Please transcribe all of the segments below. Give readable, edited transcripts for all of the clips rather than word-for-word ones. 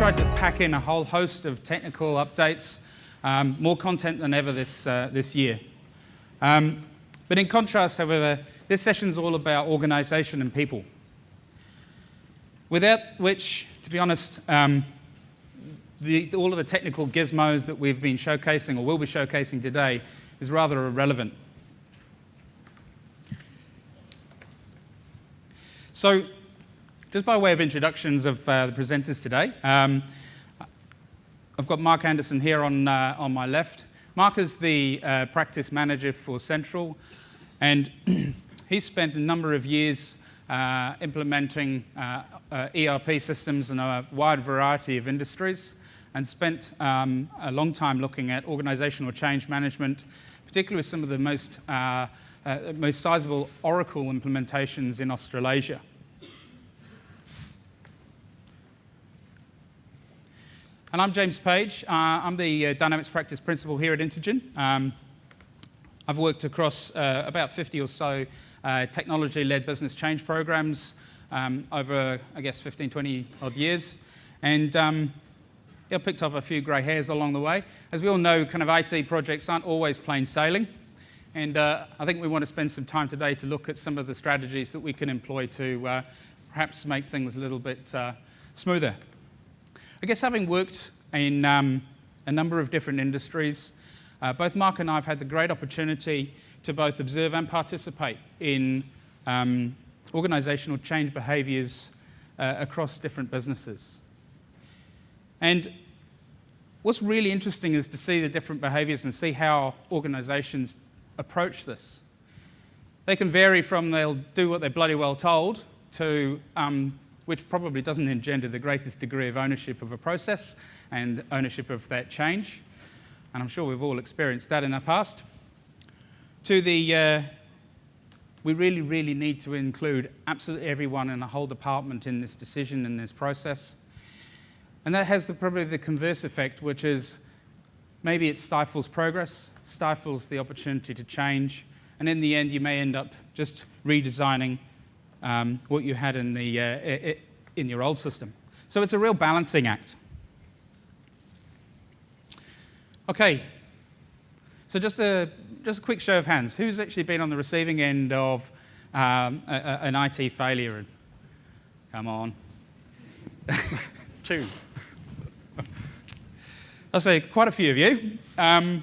tried to pack in a whole host of technical updates, more content than ever this year. But in contrast, however, this session is all about organisation and people. Without which, to be honest, all of the technical gizmos that we've been showcasing or will be showcasing today is rather irrelevant. So, just by way of introductions of the presenters today, I've got Mark Anderson here on my left. Mark is the practice manager for Central, and he's spent a number of years implementing ERP systems in a wide variety of industries, and spent a long time looking at organisational change management, particularly with some of the most sizable Oracle implementations in Australasia. And I'm James Page. I'm the Dynamics Practice Principal here at Intergen. I've worked across about 50 or so technology-led business change programs over, I guess, 15, 20 odd years. And I picked up a few grey hairs along the way. As we all know, kind of IT projects aren't always plain sailing. And I think we want to spend some time today to look at some of the strategies that we can employ to perhaps make things a little bit smoother. I guess having worked in a number of different industries, both Mark and I have had the great opportunity to both observe and participate in organisational change behaviours across different businesses. And what's really interesting is to see the different behaviours and see how organisations approach this. They can vary from they'll do what they're bloody well told to which probably doesn't engender the greatest degree of ownership of a process and ownership of that change. And I'm sure we've all experienced that in the past. To the, we really, really need to include absolutely everyone in a whole department in this decision, in this process. And that has probably the converse effect, which is maybe it stifles progress, stifles the opportunity to change, and in the end you may end up just redesigning what you had in your old system. So it's a real balancing act. Okay, so just a quick show of hands. Who's actually been on the receiving end of an IT failure? Come on. 2. I'll say quite a few of you, and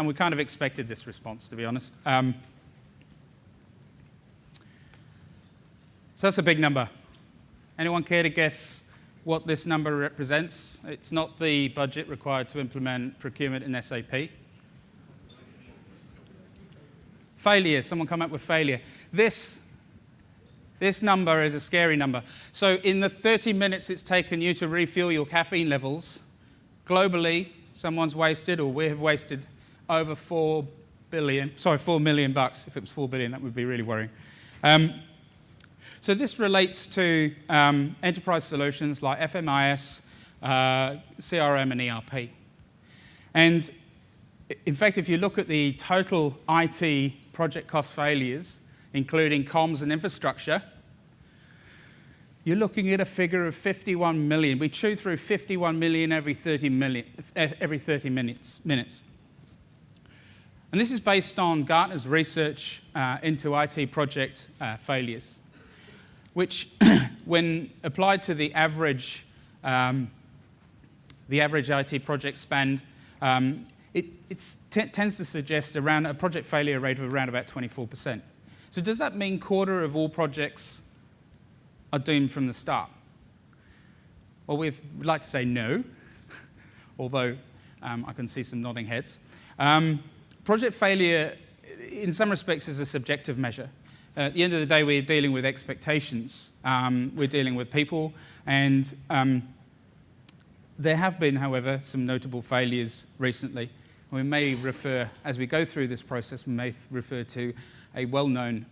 we kind of expected this response, to be honest. So that's a big number. Anyone care to guess what this number represents? It's not the budget required to implement procurement in SAP. Failure. Someone come up with failure. This number is a scary number. So in the 30 minutes it's taken you to refuel your caffeine levels, globally, someone's wasted, or we have wasted, over $4 million bucks. If it was 4 billion, that would be really worrying. So this relates to enterprise solutions like FMIS, CRM, and ERP. And in fact, if you look at the total IT project cost failures, including comms and infrastructure, you're looking at a figure of 51 million. We chew through 51 million every 30 minutes. And this is based on Gartner's research into IT project failures, which, when applied to the average IT project spend, it tends to suggest around a project failure rate of around about 24%. So does that mean a quarter of all projects are doomed from the start? Well, we'd like to say no, although I can see some nodding heads. Project failure, in some respects, is a subjective measure. At the end of the day, we're dealing with expectations. We're dealing with people, and there have been, however, some notable failures recently. We may refer, as we go through this process, we may refer to a well-known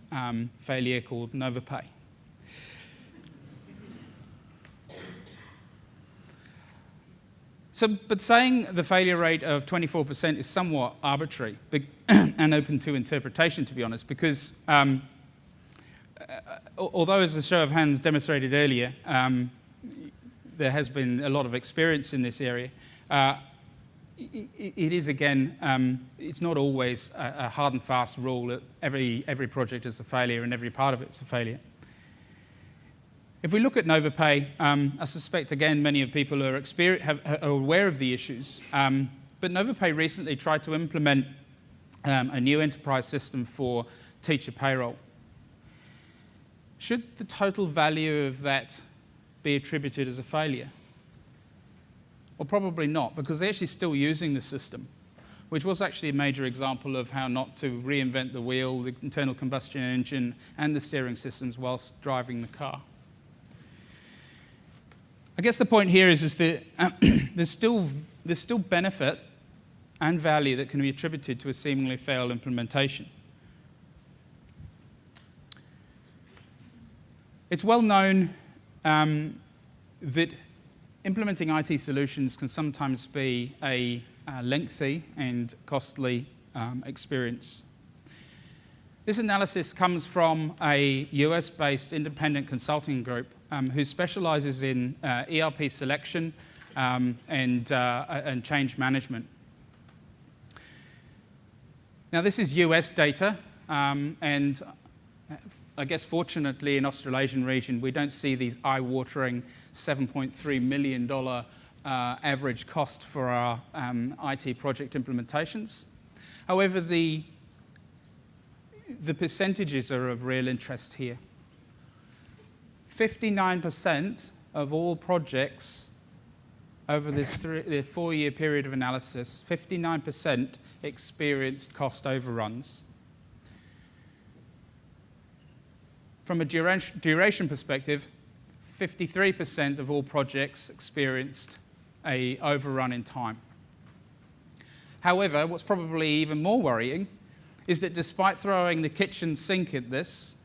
failure called NovaPay. But saying the failure rate of 24% is somewhat arbitrary and open to interpretation, to be honest, because although, as the show of hands demonstrated earlier, there has been a lot of experience in this area. It is, again, it's not always a hard and fast rule that every project is a failure and every part of it's a failure. If we look at NovaPay, I suspect, again, many of people are aware of the issues, but NovaPay recently tried to implement a new enterprise system for teacher payroll. Should the total value of that be attributed as a failure? Well, probably not, because they're actually still using the system, which was actually a major example of how not to reinvent the wheel, the internal combustion engine, and the steering systems whilst driving the car. I guess the point here is that there's still benefit and value that can be attributed to a seemingly failed implementation. It's well known that implementing IT solutions can sometimes be a lengthy and costly experience. This analysis comes from a US-based independent consulting group who specializes in ERP selection and change management. Now, this is US data, and I guess fortunately in Australasian region, we don't see these eye-watering $7.3 million average cost for our IT project implementations. However, the percentages are of real interest here. 59% of all projects over this 4-year period of analysis, 59% experienced cost overruns. From a duration perspective, 53% of all projects experienced an overrun in time. However, what's probably even more worrying is that despite throwing the kitchen sink at this,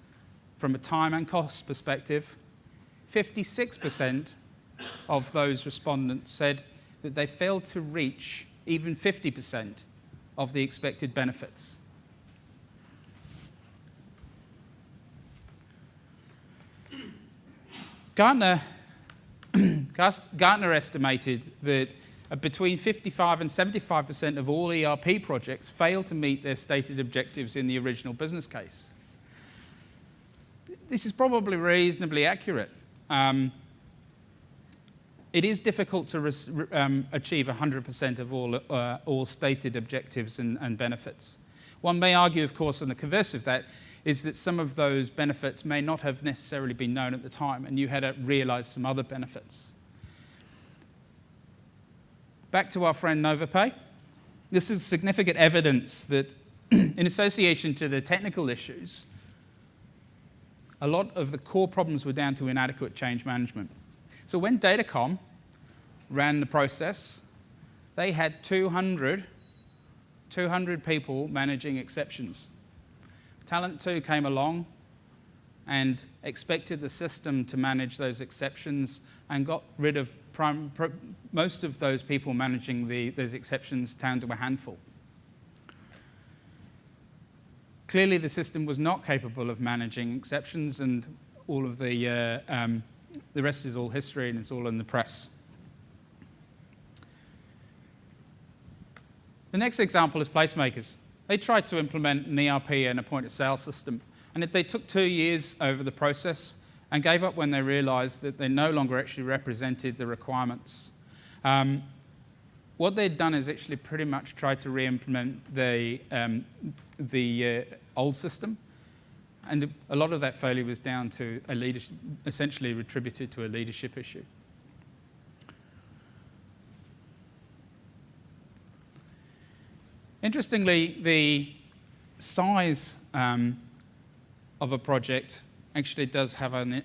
from a time and cost perspective, 56% of those respondents said that they failed to reach even 50% of the expected benefits. Gartner estimated that between 55 and 75% of all ERP projects fail to meet their stated objectives in the original business case. This is probably reasonably accurate. It is difficult to achieve 100% of all stated objectives and benefits. One may argue, of course, on the converse of that, is that some of those benefits may not have necessarily been known at the time, and you had to realize some other benefits. Back to our friend NovaPay. This is significant evidence that in association to the technical issues, a lot of the core problems were down to inadequate change management. So when Datacom ran the process, they had 200 people managing exceptions. Talent 2 came along and expected the system to manage those exceptions and got rid of most of those people managing those exceptions down to a handful. Clearly, the system was not capable of managing exceptions, and all of the rest is all history, and it's all in the press. The next example is Placemakers. They tried to implement an ERP and a point-of-sale system, and they took 2 years over the process and gave up when they realized that they no longer actually represented the requirements. What they'd done is actually pretty much tried to re-implement the old system, and a lot of that failure was down to essentially attributed to a leadership issue. Interestingly, the size of a project actually does have an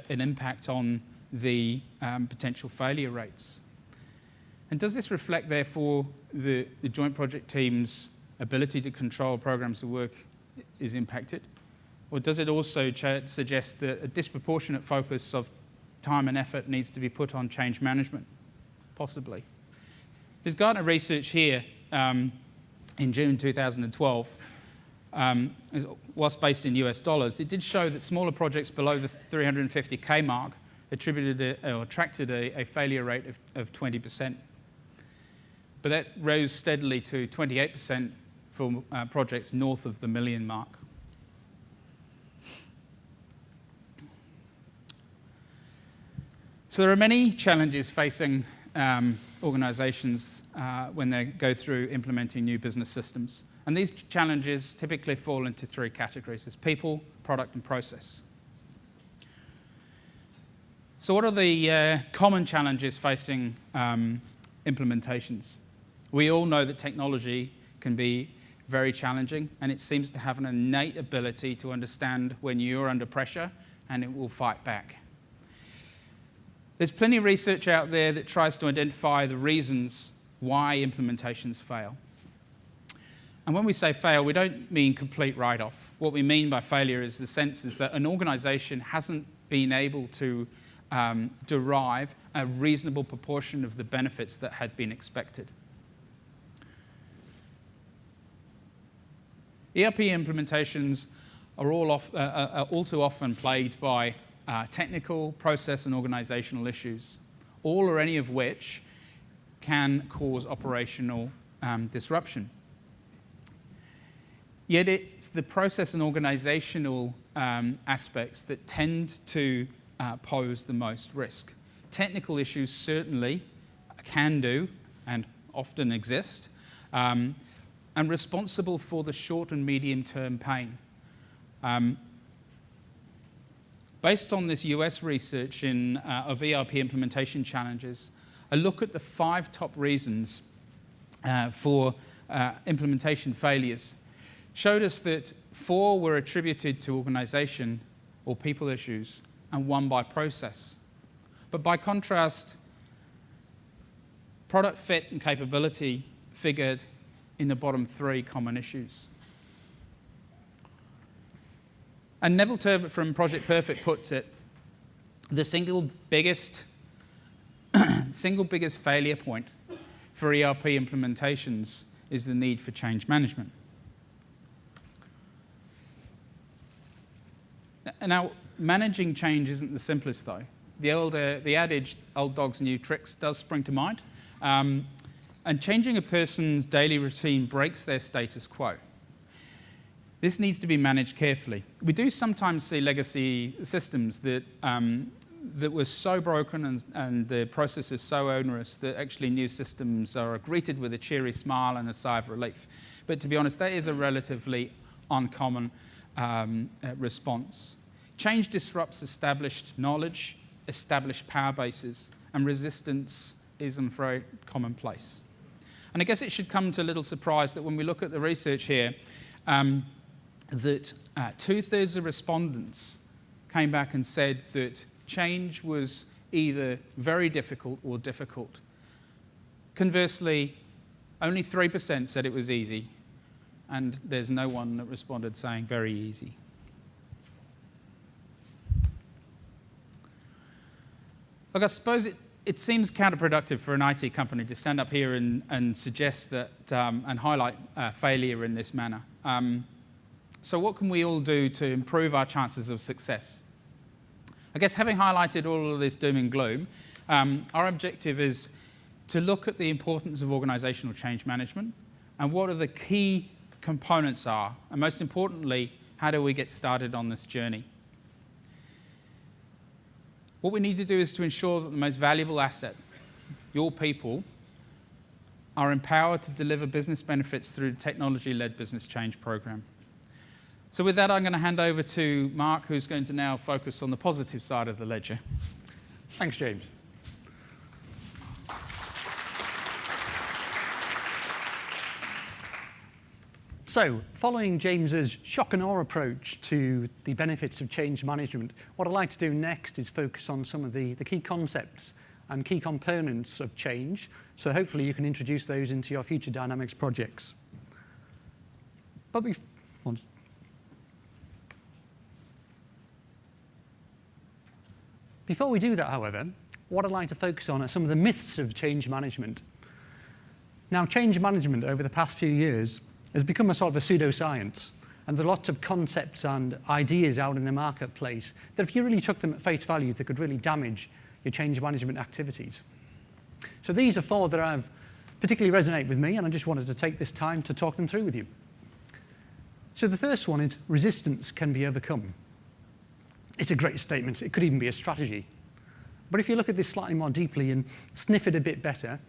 impact on the potential failure rates. And does this reflect, therefore, the joint project team's ability to control programs of work is impacted? Or does it also suggest that a disproportionate focus of time and effort needs to be put on change management? Possibly. There's Gartner research here in June 2012, whilst based in US dollars. It did show that smaller projects below the 350K mark attracted a failure rate of 20%. But that rose steadily to 28% for projects north of the $1 million mark. So there are many challenges facing organizations when they go through implementing new business systems. And these challenges typically fall into three categories: as people, product, and process. So what are the common challenges facing implementations? We all know that technology can be very challenging, and it seems to have an innate ability to understand when you're under pressure, and it will fight back. There's plenty of research out there that tries to identify the reasons why implementations fail. And when we say fail, we don't mean complete write-off. What we mean by failure is the sense is that an organization hasn't been able to derive a reasonable proportion of the benefits that had been expected. ERP implementations are all too often plagued by technical, process, and organizational issues, all or any of which can cause operational disruption. Yet it's the process and organizational aspects that tend to pose the most risk. Technical issues certainly can do and often exist, and responsible for the short and medium-term pain. Based on this US research of ERP implementation challenges, a look at the 5 top reasons for implementation failures showed us that 4 were attributed to organization or people issues, and 1 by process. But by contrast, product fit and capability figured in the bottom 3 common issues. And Neville Turbot from Project Perfect puts it, the single biggest failure point for ERP implementations is the need for change management. Now, managing change isn't the simplest, though. The adage, old dogs, new tricks, does spring to mind. And changing a person's daily routine breaks their status quo. This needs to be managed carefully. We do sometimes see legacy systems that were so broken and the process is so onerous that actually new systems are greeted with a cheery smile and a sigh of relief. But to be honest, that is a relatively uncommon response. Change disrupts established knowledge, established power bases, and resistance is, I'm afraid, commonplace. And I guess it should come to little surprise that when we look at the research here, that 2/3 of respondents came back and said that change was either very difficult or difficult. Conversely, only 3% said it was easy, and there's no one that responded saying very easy. Look, I suppose it seems counterproductive for an IT company to stand up here and suggest that and highlight failure in this manner. So what can we all do to improve our chances of success? I guess having highlighted all of this doom and gloom, our objective is to look at the importance of organizational change management and what are the key components are, and most importantly, how do we get started on this journey? What we need to do is to ensure that the most valuable asset, your people, are empowered to deliver business benefits through the technology-led business change program. So with that, I'm going to hand over to Mark, who's going to now focus on the positive side of the ledger. Thanks, James. So, following James's shock and awe approach to the benefits of change management, what I'd like to do next is focus on some of the key concepts and key components of change, so hopefully you can introduce those into your future Dynamics projects. But before we do that, however, what I'd like to focus on are some of the myths of change management. Now, change management over the past few years has become a sort of a pseudoscience, And there are lots of concepts and ideas out in the marketplace that if you really took them at face value, they could really damage your change management activities. So these are 4 that have particularly resonate with me, and I just wanted to take this time to talk them through with you. So the first one is resistance can be overcome. It's a great statement. It could even be a strategy. But if you look at this slightly more deeply and sniff it a bit better,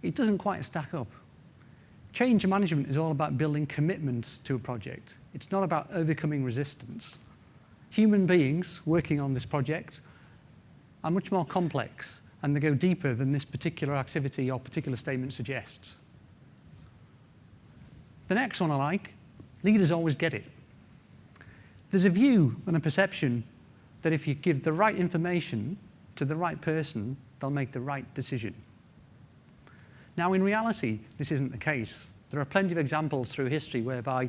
it doesn't quite stack up. Change management is all about building commitments to a project. It's not about overcoming resistance. Human beings working on this project are much more complex, and they go deeper than this particular activity or particular statement suggests. The next one I like, leaders always get it. There's a view and a perception that if you give the right information to the right person, they'll make the right decision. Now, in reality, this isn't the case. There are plenty of examples through history whereby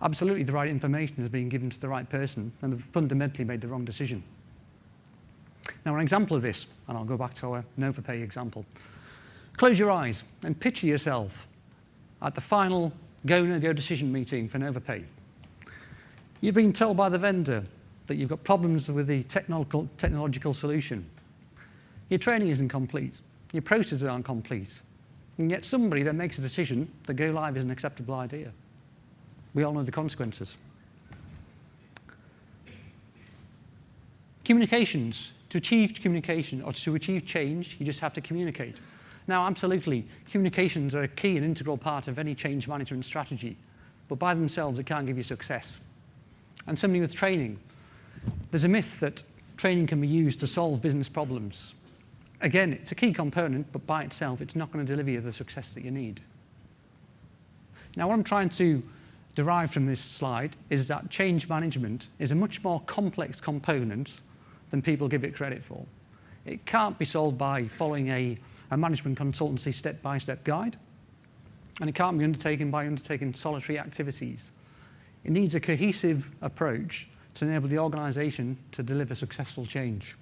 absolutely the right information has been given to the right person and have fundamentally made the wrong decision. Now, an example of this, and I'll go back to our NovaPay example. Close your eyes and picture yourself at the final go-no-go decision meeting for NovaPay. You've been told by the vendor that you've got problems with the technological solution. Your training isn't complete. Your processes aren't complete. And yet somebody then makes a decision that go live is an acceptable idea. We all know the consequences. Communications. To achieve communication or to achieve change, you just have to communicate. Now, absolutely, communications are a key and integral part of any change management strategy, but by themselves, it can't give you success. And similarly with training. There's a myth that training can be used to solve business problems. Again, it's a key component, but by itself, it's not going to deliver you the success that you need. Now, what I'm trying to derive from this slide is that change management is a much more complex component than people give it credit for. It can't be solved by following a management consultancy step-by-step guide, and it can't be undertaken by undertaking solitary activities. It needs a cohesive approach to enable the organisation to deliver successful change.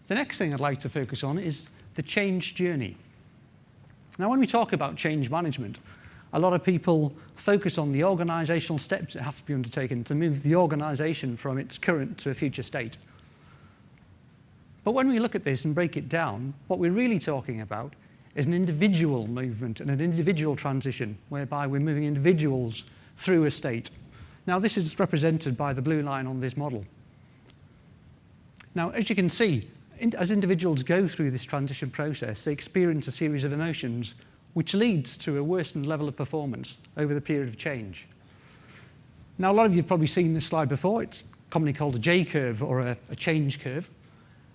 The next thing I'd like to focus on is the change journey. Now, when we talk about change management, a lot of people focus on the organisational steps that have to be undertaken to move the organisation from its current to a future state. But when we look at this and break it down, what we're really talking about is an individual movement and an individual transition, whereby we're moving individuals through a state. Now, this is represented by the blue line on this model. Now, as you can see, as individuals go through this transition process, they experience a series of emotions which leads to a worsened level of performance over the period of change. Now, a lot of you have probably seen this slide before. It's commonly called a J-curve or a change curve.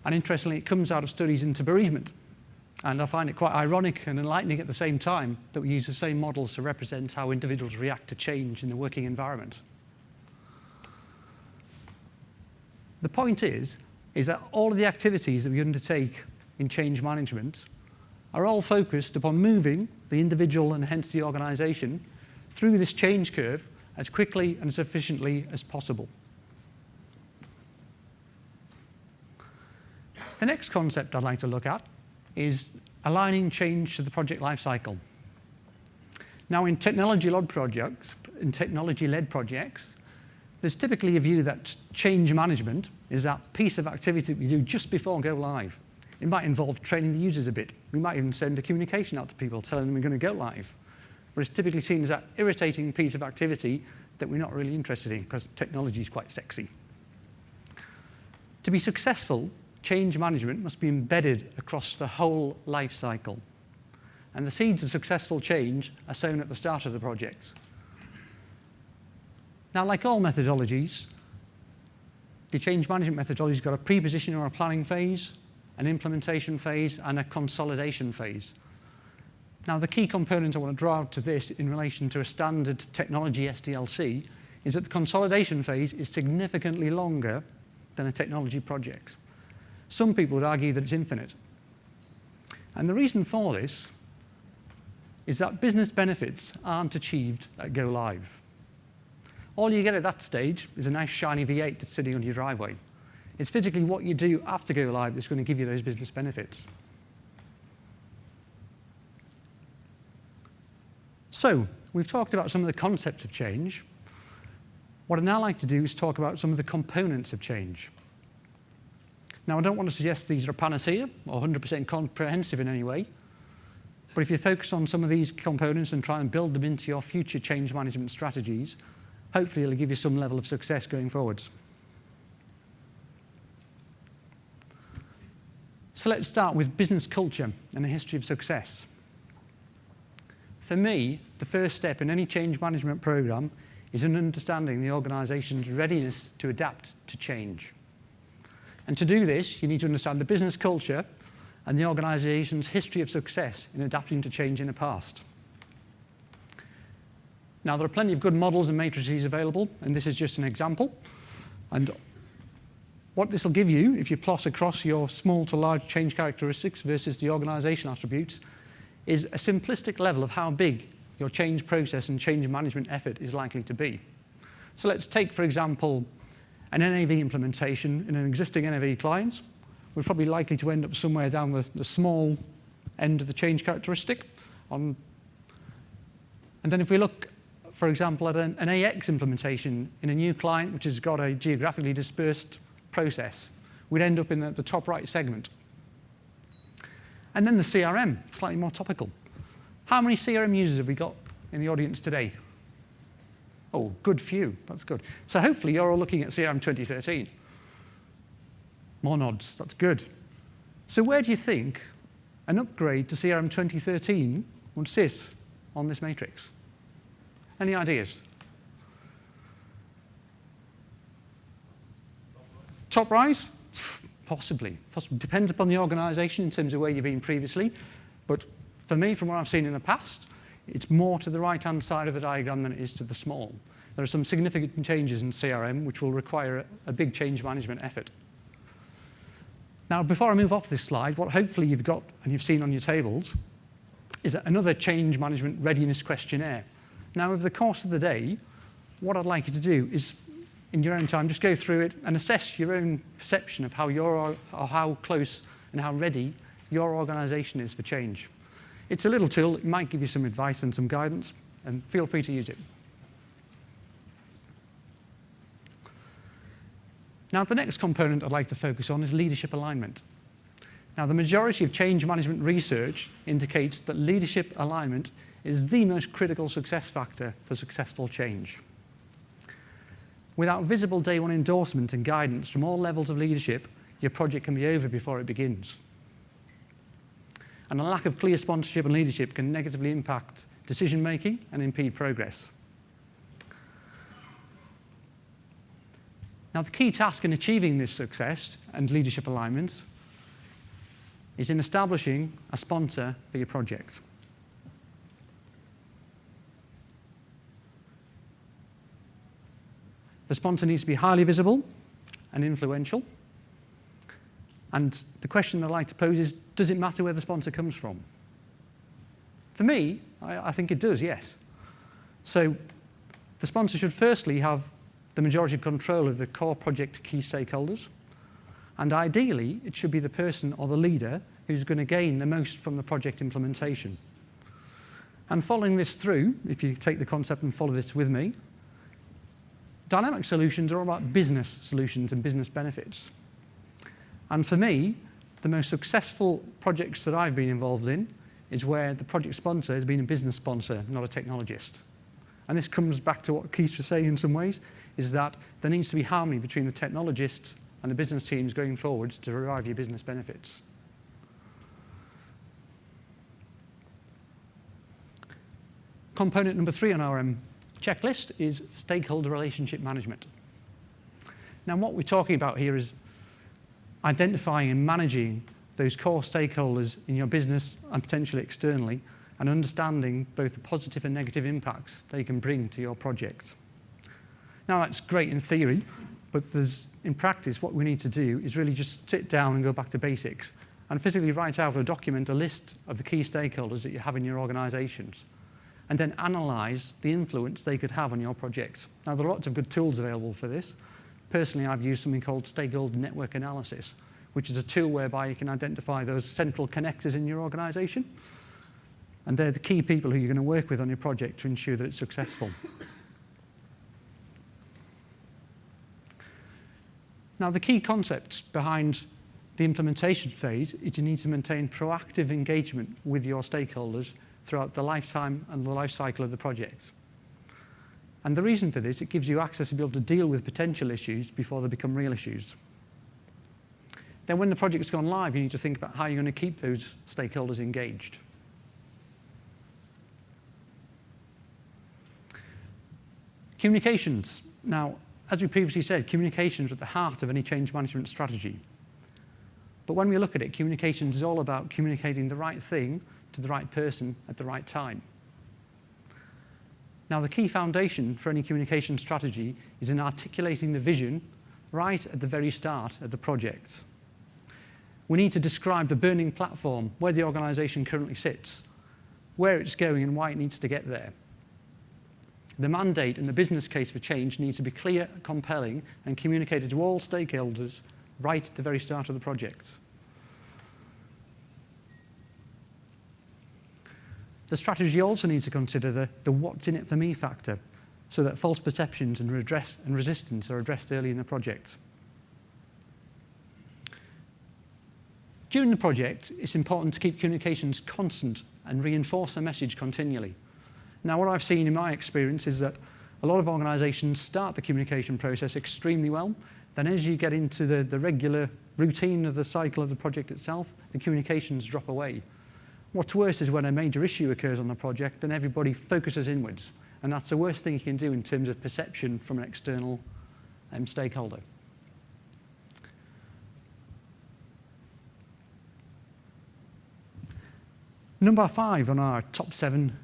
And interestingly, it comes out of studies into bereavement. And I find it quite ironic and enlightening at the same time that we use the same models to represent how individuals react to change in the working environment. The point is that all of the activities that we undertake in change management are all focused upon moving the individual and hence the organisation through this change curve as quickly and as efficiently as possible. The next concept I'd like to look at is aligning change to the project lifecycle. Now, in technology-led projects, there's typically a view that change management is that piece of activity that we do just before go live. It might involve training the users a bit. We might even send a communication out to people telling them we're going to go live. But it's typically seen as that irritating piece of activity that we're not really interested in because technology is quite sexy. To be successful, change management must be embedded across the whole life cycle. And the seeds of successful change are sown at the start of the project. Now, like all methodologies, the change management methodology has got a pre-position or a planning phase, an implementation phase, and a consolidation phase. Now, the key component I want to draw out to this in relation to a standard technology SDLC is that the consolidation phase is significantly longer than a technology project. Some people would argue that it's infinite. And the reason for this is that business benefits aren't achieved at go live. All you get at that stage is a nice shiny V8 that's sitting on your driveway. It's physically what you do after go live that's going to give you those business benefits. So, we've talked about some of the concepts of change. What I'd now like to do is talk about some of the components of change. Now, I don't want to suggest these are a panacea or 100% comprehensive in any way, but if you focus on some of these components and try and build them into your future change management strategies, hopefully it'll give you some level of success going forwards. So let's start with business culture and a history of success. For me, the first step in any change management program is in understanding the organization's readiness to adapt to change. And to do this, you need to understand the business culture and the organization's history of success in adapting to change in the past. Now, there are plenty of good models and matrices available, and this is just an example. And what this will give you, if you plot across your small to large change characteristics versus the organization attributes, is a simplistic level of how big your change process and change management effort is likely to be. So let's take, for example, an NAV implementation in an existing NAV client. We're probably likely to end up somewhere down the small end of the change characteristic. And then if we look, for example, at an AX implementation in a new client which has got a geographically dispersed process, we'd end up in the top right segment. And then the CRM, slightly more topical. How many CRM users have we got in the audience today? Oh, good few. That's good. So hopefully you're all looking at CRM 2013. More nods. That's good. So where do you think an upgrade to CRM 2013 would sit on this matrix? Any ideas? Top right? Possibly. Depends upon the organization in terms of where you've been previously. But for me, from what I've seen in the past, it's more to the right-hand side of the diagram than it is to the small. There are some significant changes in CRM which will require a big change management effort. Now, before I move off this slide, what hopefully you've got and you've seen on your tables is another change management readiness questionnaire. Now, over the course of the day, what I'd like you to do is, in your own time, just go through it and assess your own perception of how close and how ready your organization is for change. It's a little tool. It might give you some advice and some guidance, and feel free to use it. Now, the next component I'd like to focus on is leadership alignment. Now, the majority of change management research indicates that leadership alignment is the most critical success factor for successful change. Without visible day one endorsement and guidance from all levels of leadership, your project can be over before it begins. And a lack of clear sponsorship and leadership can negatively impact decision-making and impede progress. Now, the key task in achieving this success and leadership alignment is in establishing a sponsor for your project. The sponsor needs to be highly visible and influential. And the question I'd like to pose is, does it matter where the sponsor comes from? For me, I think it does, yes. So the sponsor should firstly have the majority of control of the core project key stakeholders. And ideally, it should be the person or the leader who's going to gain the most from the project implementation. And following this through, if you take the concept and follow this with me, dynamic solutions are all about business solutions and business benefits. And for me, the most successful projects that I've been involved in is where the project sponsor has been a business sponsor, not a technologist. And this comes back to what Keith was saying in some ways, is that there needs to be harmony between the technologists and the business teams going forward to derive your business benefits. Component number 3 on our checklist is stakeholder relationship management. Now, what we're talking about here is identifying and managing those core stakeholders in your business and potentially externally, and understanding both the positive and negative impacts they can bring to your project. Now, that's great in theory, but in practice, what we need to do is really just sit down and go back to basics and physically write out or document a list of the key stakeholders that you have in your organizations, and then analyze the influence they could have on your project. Now, there are lots of good tools available for this. Personally, I've used something called stakeholder network analysis, which is a tool whereby you can identify those central connectors in your organization And they're the key people who you're going to work with on your project to ensure that it's successful. Now, the key concept behind the implementation phase is you need to maintain proactive engagement with your stakeholders throughout the lifetime and the life cycle of the project. And the reason for this, it gives you access to be able to deal with potential issues before they become real issues. Then when the project's gone live, you need to think about how you're going to keep those stakeholders engaged. Communications. Now, as we previously said, communications are at the heart of any change management strategy. But when we look at it, communications is all about communicating the right thing to the right person at the right time. Now, the key foundation for any communication strategy is in articulating the vision right at the very start of the project. We need to describe the burning platform, where the organisation currently sits, where it's going and why it needs to get there. The mandate and the business case for change needs to be clear, compelling, and communicated to all stakeholders right at the very start of the project. The strategy also needs to consider the what's in it for me factor, so that false perceptions and resistance are addressed early in the project. During the project, it's important to keep communications constant and reinforce the message continually. Now, what I've seen in my experience is that a lot of organisations start the communication process extremely well. Then as you get into the regular routine of the cycle of the project itself, the communications drop away. What's worse is when a major issue occurs on the project, then everybody focuses inwards. And that's the worst thing you can do in terms of perception from an external stakeholder. Number 5 on our top 7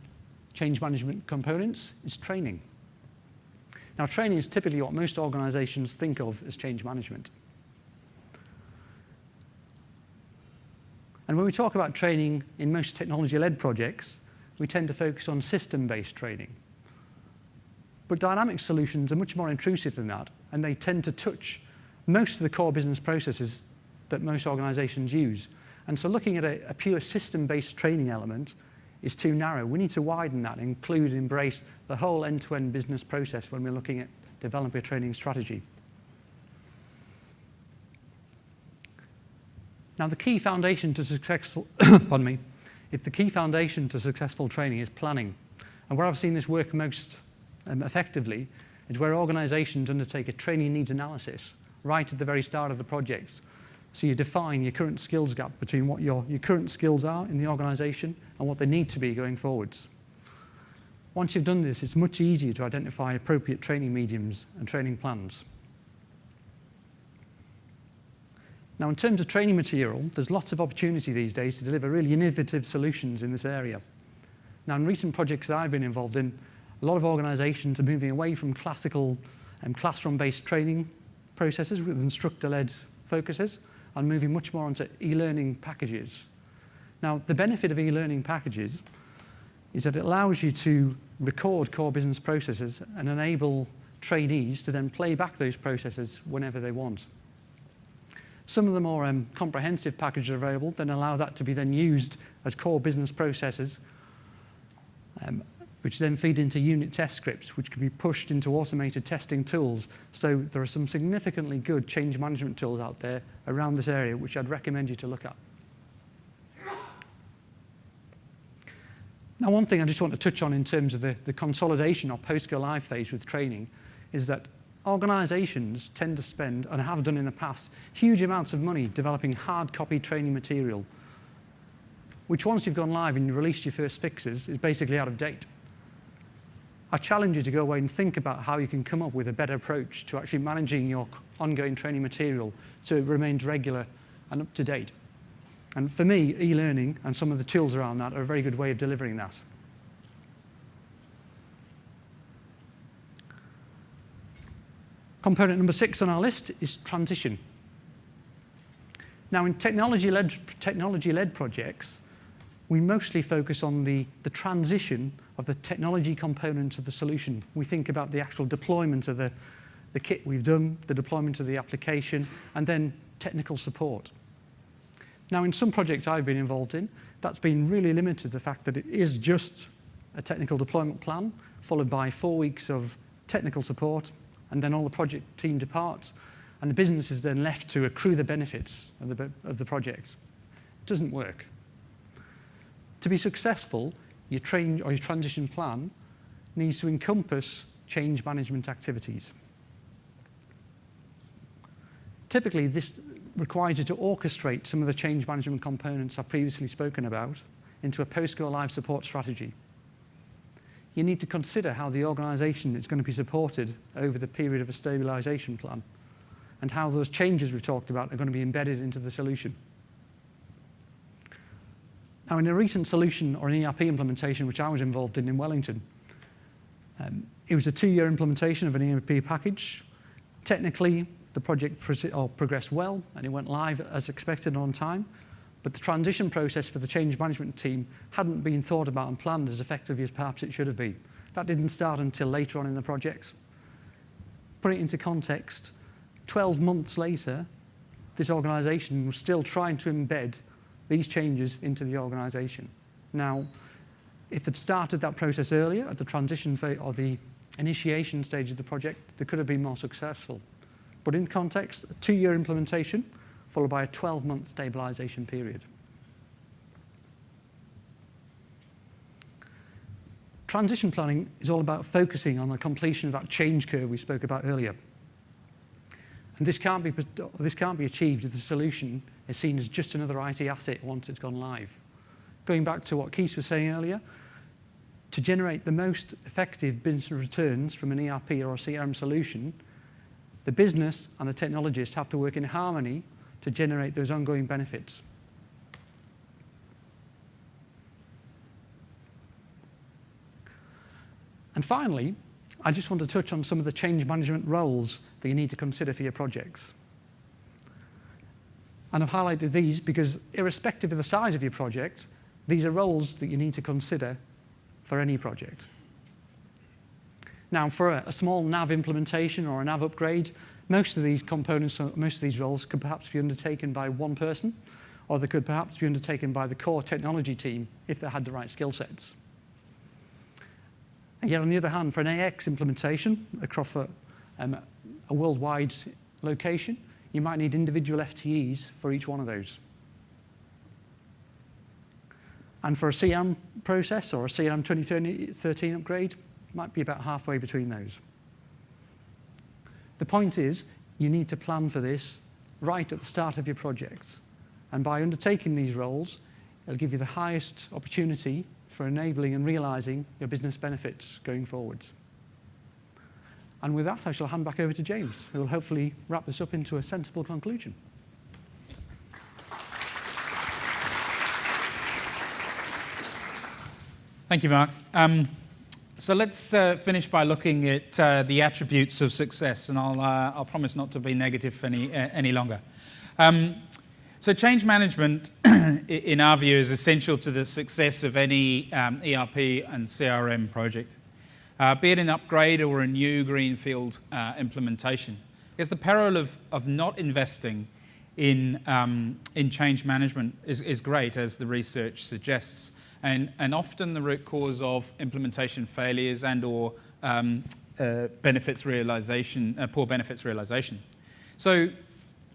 change management components is training. Now, training is typically what most organisations think of as change management. And when we talk about training in most technology-led projects, we tend to focus on system-based training. But dynamic solutions are much more intrusive than that, and they tend to touch most of the core business processes that most organisations use. And so looking at a pure system-based training element is too narrow. We need to widen that, include and embrace the whole end-to-end business process when we're looking at developing a training strategy. Now, the key foundation to successful, pardon me, if the key foundation to successful training is planning, and where I've seen this work most effectively is where organisations undertake a training needs analysis right at the very start of the project. So you define your current skills gap between what your current skills are in the organisation and what they need to be going forwards. Once you've done this, it's much easier to identify appropriate training mediums and training plans. Now, in terms of training material, there's lots of opportunity these days to deliver really innovative solutions in this area. Now, in recent projects that I've been involved in, a lot of organisations are moving away from classical classroom-based training processes with instructor-led focuses and moving much more onto e-learning packages. Now, the benefit of e-learning packages is that it allows you to record core business processes and enable trainees to then play back those processes whenever they want. Some of the more comprehensive packages are available, then allow that to be then used as core business processes, which then feed into unit test scripts, which can be pushed into automated testing tools. So there are some significantly good change management tools out there around this area, which I'd recommend you to look at. Now, one thing I just want to touch on in terms of the consolidation or post-go-live phase with training is that organisations tend to spend, and have done in the past, huge amounts of money developing hard copy training material, which once you've gone live and you released your first fixes is basically out of date. I challenge you to go away and think about how you can come up with a better approach to actually managing your ongoing training material so it remains regular and up to date. And for me, e-learning and some of the tools around that are a very good way of delivering that. Component number 6 on our list is transition. Now, in technology-led projects, we mostly focus on the transition of the technology component of the solution. We think about the actual deployment of the kit we've done, the deployment of the application, and then technical support. Now, in some projects I've been involved in, that's been really limited to the fact that it is just a technical deployment plan, followed by 4 weeks of technical support, and then all the project team departs, and the business is then left to accrue the benefits of the project. It doesn't work. To be successful, your transition plan needs to encompass change management activities. Typically, this requires you to orchestrate some of the change management components I've previously spoken about into a post-go-live support strategy. You need to consider how the organisation is going to be supported over the period of a stabilisation plan and how those changes we've talked about are going to be embedded into the solution. Now, in a recent solution or an ERP implementation which I was involved in Wellington, it was a 2-year implementation of an ERP package. Technically, the project progressed well and it went live as expected and on time, but the transition process for the change management team hadn't been thought about and planned as effectively as perhaps it should have been. That didn't start until later on in the project. Put it into context, 12 months later, this organisation was still trying to embed these changes into the organisation. Now, if they'd started that process earlier at the transition phase or the initiation stage of the project, they could have been more successful. But in context, a 2-year implementation followed by a 12-month stabilisation period. Transition planning is all about focusing on the completion of that change curve we spoke about earlier. And this can't be achieved if the solution is seen as just another IT asset once it's gone live. Going back to what Keith was saying earlier, to generate the most effective business returns from an ERP or a CRM solution, the business and the technologists have to work in harmony to generate those ongoing benefits. And finally, I just want to touch on some of the change management roles that you need to consider for your projects. And I've highlighted these because irrespective of the size of your project, these are roles that you need to consider for any project. Now, for a small NAV implementation or a NAV upgrade, most of these components, most of these roles could perhaps be undertaken by one person, or they could perhaps be undertaken by the core technology team if they had the right skill sets. And yet, on the other hand, for an AX implementation across a worldwide location, you might need individual FTEs for each one of those. And for a CRM process or a CRM 2013 upgrade, it might be about halfway between those. The point is, you need to plan for this right at the start of your project. And by undertaking these roles, it'll give you the highest opportunity for enabling and realising your business benefits going forwards. And with that, I shall hand back over to James, who will hopefully wrap this up into a sensible conclusion. Thank you, Mark. So let's finish by looking at the attributes of success, and I'll promise not to be negative any longer. So change management, in our view, is essential to the success of any ERP and CRM project, be it an upgrade or a new greenfield implementation. Because the peril of not investing in change management is great, as the research suggests, and often the root cause of implementation failures and/or poor benefits realization. So,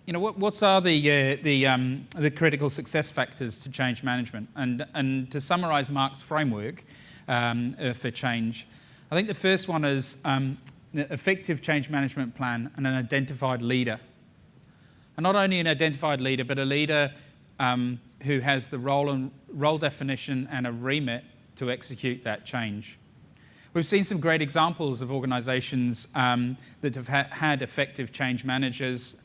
you know, what are the critical success factors to change management? And to summarise Mark's framework for change, I think the first one is an effective change management plan and an identified leader. And not only an identified leader, but a leader who has the role definition and a remit to execute that change. We've seen some great examples of organisations that have had effective change managers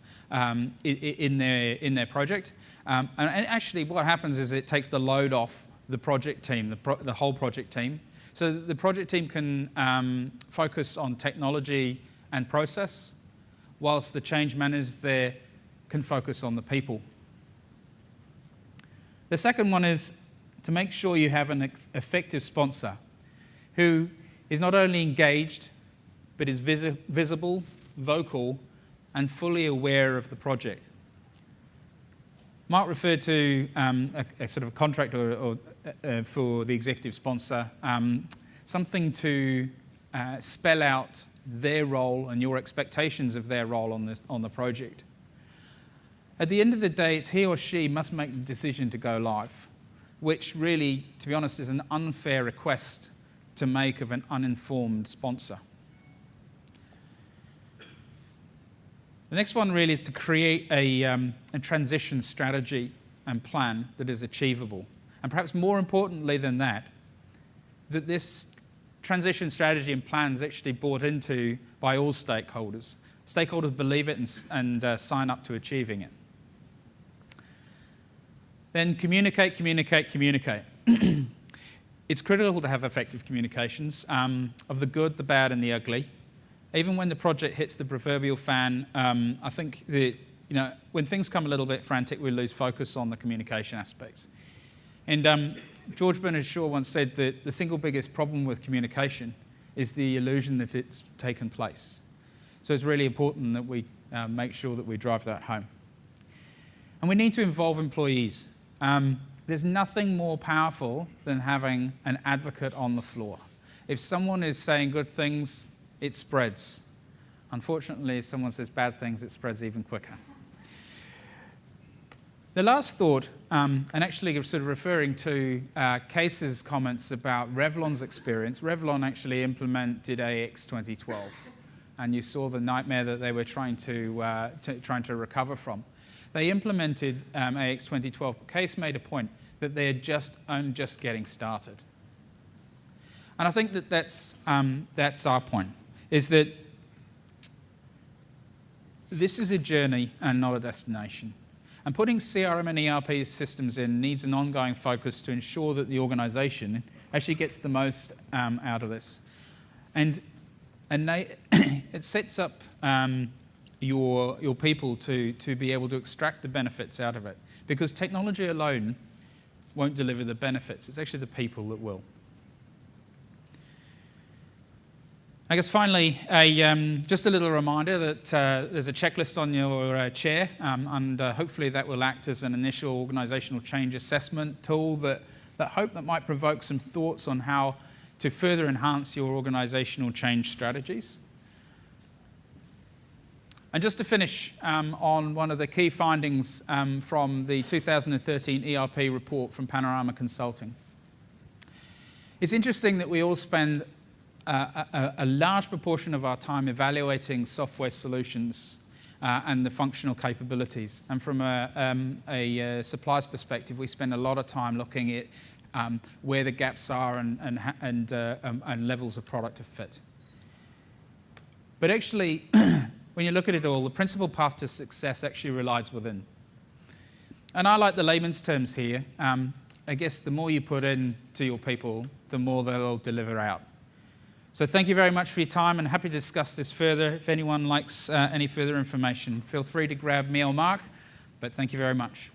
in their project. And actually what happens is it takes the load off the project team, the whole project team. So the project team can focus on technology and process, whilst the change managers there can focus on the people. The second one is to make sure you have an effective sponsor who is not only engaged, but is visible, vocal, and fully aware of the project. Mark referred to a sort of a contract for the executive sponsor, something to spell out their role and your expectations of their role on the project. At the end of the day, it's he or she must make the decision to go live, which really, to be honest, is an unfair request to make of an uninformed sponsor. The next one really is to create a transition strategy and plan that is achievable. And perhaps more importantly than that this transition strategy and plan is actually bought into by all stakeholders. Stakeholders believe it and sign up to achieving it. Then communicate. It's critical to have effective communications of the good, the bad, and the ugly. Even when the project hits the proverbial fan, I think that when things come a little bit frantic, we lose focus on the communication aspects. And George Bernard Shaw once said that the single biggest problem with communication is the illusion that it's taken place. So it's really important that we make sure that we drive that home. And we need to involve employees. There's nothing more powerful than having an advocate on the floor. If someone is saying good things, it spreads. Unfortunately, if someone says bad things, it spreads even quicker. The last thought, and actually sort of referring to Case's comments about Revlon's experience, Revlon actually implemented AX 2012, and you saw the nightmare that they were trying to recover from. They implemented AX 2012, but Case made a point that they are just getting started. And I think that that's our point, is that this is a journey and not a destination. And putting CRM and ERP systems in needs an ongoing focus to ensure that the organisation actually gets the most out of this. And it sets up your people to be able to extract the benefits out of it. Because technology alone won't deliver the benefits. It's actually the people that will. I guess finally, just a little reminder that there's a checklist on your chair, and hopefully that will act as an initial organisational change assessment tool that might provoke some thoughts on how to further enhance your organisational change strategies. And just to finish on one of the key findings from the 2013 ERP report from Panorama Consulting. It's interesting that we all spend a large proportion of our time evaluating software solutions and the functional capabilities. And from a supplier's perspective, we spend a lot of time looking at where the gaps are and levels of product fit. But actually, when you look at it all, the principal path to success actually relies within. And I like the layman's terms here. I guess the more you put in to your people, the more they'll deliver out. So thank you very much for your time, and happy to discuss this further. If anyone likes any further information, feel free to grab me or Mark, but thank you very much.